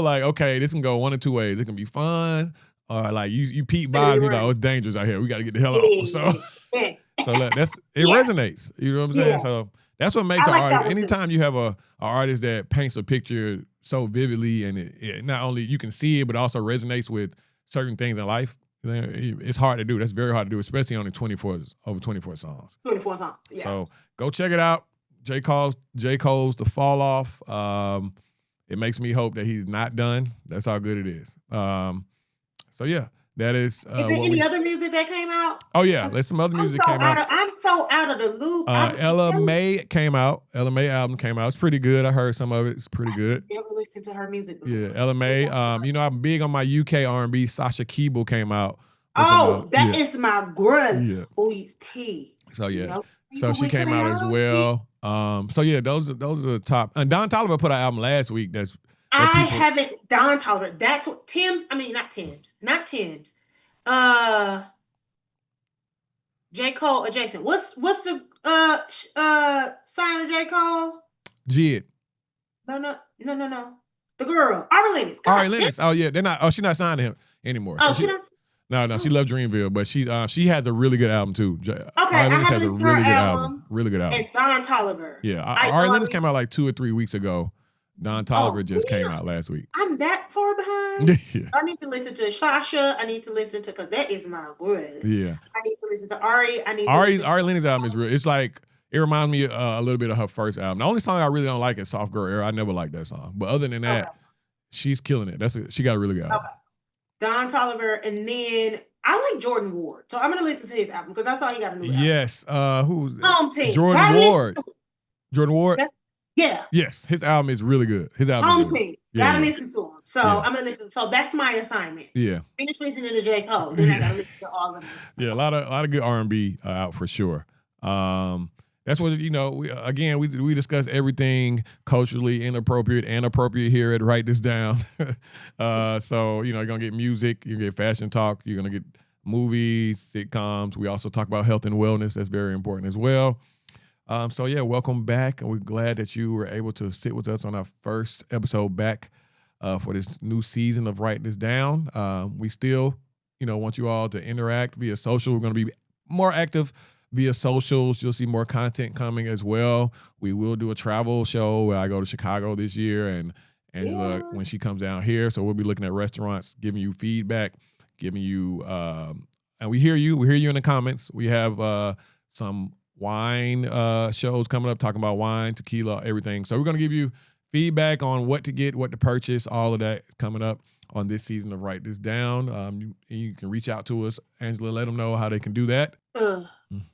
like, okay, this can go one of two ways. It can be fun, or like you peep by and you're like, oh, it's dangerous out here. We got to get the hell out. So it resonates. You know what I'm saying? So that's what makes an artist. Anytime you have a artist that paints a picture so vividly, and it not only you can see it, but also resonates with certain things in life. It's hard to do. That's very hard to do, especially on the over 24 songs. 24 songs. Yeah. So go check it out. J. Cole's The Fall Off. It makes me hope that he's not done. That's how good it is. So yeah, that is. Is there any other music that came out? Oh yeah, there's some other music that came out. I'm so out of the loop. Ella Mai came out. Ella Mai album came out. It's pretty good. I heard some of it. It's pretty good. I never listened to her music before. Yeah, Ella Mai. I'm big on my UK R&B. Sasha Keeble came out. That is my girl. Yeah. T. So yeah. So she came out as well. So yeah, those are the top. And Don Toliver put out an album last week. Haven't Don Toliver. That's what Tim's. I mean, not Tim's. J. Cole adjacent. What's the sign of J. Cole? Jid. No. The girl, Ari Lennox. Ari Lennox. Oh yeah, they're not. Oh, she's not signed to him anymore. Oh, she does. No, she loved Dreamville, but she has a really good album too. Okay, Ari Lennox has a really good album. Really good album. And Don Toliver. Yeah, Ari Lennox came out like 2 or 3 weeks ago. Don Toliver just came out last week. I'm that far behind. Yeah. I need to listen to Sasha. I need to listen to, because that is my good. Yeah. I need to listen to Ari. Ari Lennox's album is real. It's like, it reminds me a little bit of her first album. The only song I really don't like is Soft Girl Era. I never liked that song. But other than that, she's killing it. She got a really good album. Don Toliver, and then I like Jordan Ward. So I'm going to listen to his album because I saw he got a new album. Yes. Who's Home Team. Jordan Ward. Jordan Ward? Yeah. Yes. His album is really good. His album Home is really Team. Gotta listen to him. So I'm going to listen. So that's my assignment. Yeah. Finish listening to J. Cole. Then I got to listen to all of this. Yeah, a lot of good R&B out for sure. That's what, we discuss everything culturally inappropriate and appropriate here at Write This Down. So, you're going to get music, you're going to get fashion talk, you're going to get movies, sitcoms. We also talk about health and wellness. That's very important as well. Welcome back. And we're glad that you were able to sit with us on our first episode back for this new season of Write This Down. We still, want you all to interact via social. We're going to be more active via socials. You'll see more content coming as well. We will do a travel show where I go to Chicago this year, and Angela, when she comes down here. So we'll be looking at restaurants, giving you feedback, giving you, and we hear you. We hear you in the comments. We have some wine shows coming up, talking about wine, tequila, everything. So we're going to give you feedback on what to get, what to purchase, all of that coming up on this season of Write This Down. You can reach out to us, Angela, let them know how they can do that.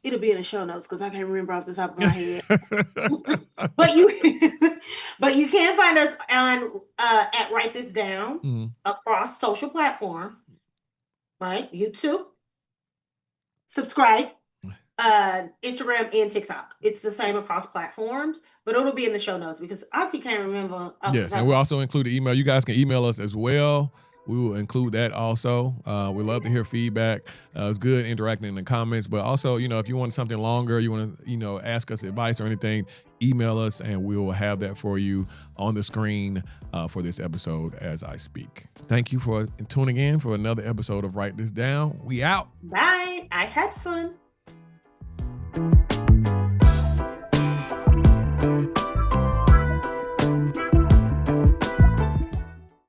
It'll be in the show notes because I can't remember off the top of my head. but you can find us on at Write This Down across social platforms, right? YouTube, subscribe, Instagram and TikTok. It's the same across platforms, but it'll be in the show notes because Auntie can't remember. Yes, and we'll also include the email. You guys can email us as well. We will include that also. We love to hear feedback. It's good interacting in the comments, but also, if you want something longer, you want to, ask us advice or anything, email us and we will have that for you on the screen for this episode as I speak. Thank you for tuning in for another episode of Write This Down. We out. Bye. I had fun.